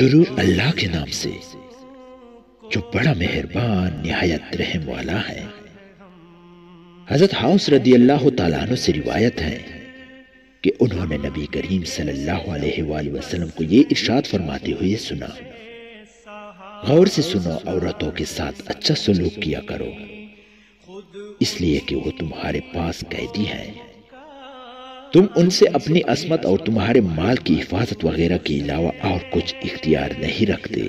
شروع اللہ کے نام سے جو بڑا مہربان نہایت رحم والا ہے۔ حضرت حوس رضی اللہ تعالیٰ عنہ سے روایت ہے کہ انہوں نے نبی کریم صلی اللہ علیہ وآلہ وسلم کو یہ ارشاد فرماتے ہوئے سنا، غور سے سنو، عورتوں کے ساتھ اچھا سلوک کیا کرو، اس لیے کہ وہ تمہارے پاس قیدی ہیں، تم ان سے اپنی عصمت اور تمہارے مال کی حفاظت وغیرہ کے علاوہ اور کچھ اختیار نہیں رکھتے۔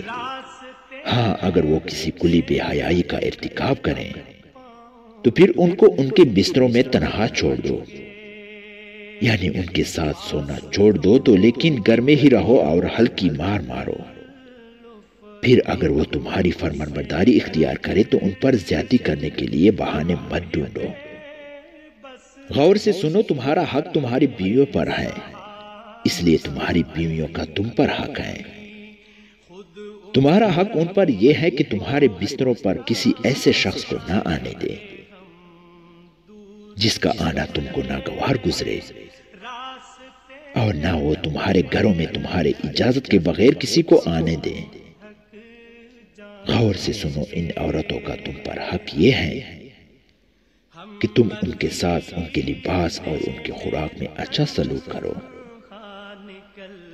ہاں، اگر وہ کسی کلی بے حیائی کا ارتکاب کریں تو پھر ان کو ان کے بستروں میں تنہا چھوڑ دو، یعنی ان کے ساتھ سونا چھوڑ دو تو لیکن گھر میں ہی رہو اور ہلکی مار مارو۔ پھر اگر وہ تمہاری فرمانبرداری اختیار کرے تو ان پر زیادتی کرنے کے لیے بہانے مت ڈھونڈو۔ غور سے سنو، تمہارا حق تمہاری بیویوں پر ہے، اس لیے تمہاری بیویوں کا تم پر حق ہے۔ تمہارا حق ان پر یہ ہے کہ تمہارے بستروں پر کسی ایسے شخص کو نہ آنے دے جس کا آنا تم کو ناگوار گزرے، اور نہ وہ تمہارے گھروں میں تمہارے اجازت کے بغیر کسی کو آنے دے۔ غور سے سنو، ان عورتوں کا تم پر حق یہ ہے کہ تم ان کے ساتھ ان کے لباس اور ان کی خوراک میں اچھا سلوک کرو،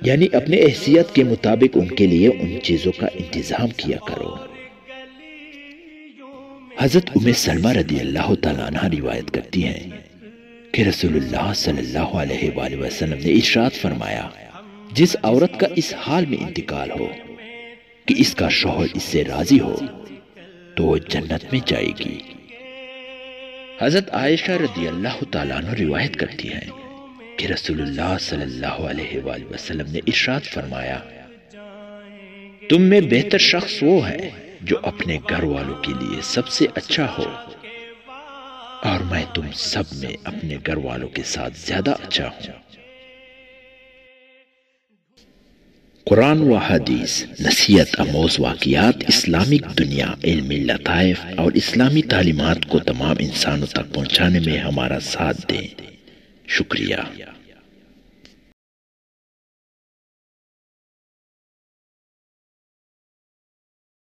یعنی اپنے حیثیت کے مطابق ان کے لیے ان چیزوں کا انتظام کیا کرو۔ حضرت ام سلمہ رضی اللہ تعالیٰ عنہ روایت کرتی ہیں کہ رسول اللہ صلی اللہ علیہ وآلہ وسلم نے ارشاد فرمایا، جس عورت کا اس حال میں انتقال ہو کہ اس کا شوہر اس سے راضی ہو تو وہ جنت میں جائے گی۔ حضرت عائشہ رضی اللہ تعالیٰ عنہ روایت کرتی ہیں کہ رسول اللہ صلی اللہ علیہ وآلہ وسلم نے ارشاد فرمایا، تم میں بہتر شخص وہ ہے جو اپنے گھر والوں کے لیے سب سے اچھا ہو، اور میں تم سب میں اپنے گھر والوں کے ساتھ زیادہ اچھا ہوں۔ قرآن و حدیث، نصیحت آموز واقعات، اسلامک دنیا، علمی لطائف اور اسلامی تعلیمات کو تمام انسانوں تک پہنچانے میں ہمارا ساتھ دیں۔ شکریہ۔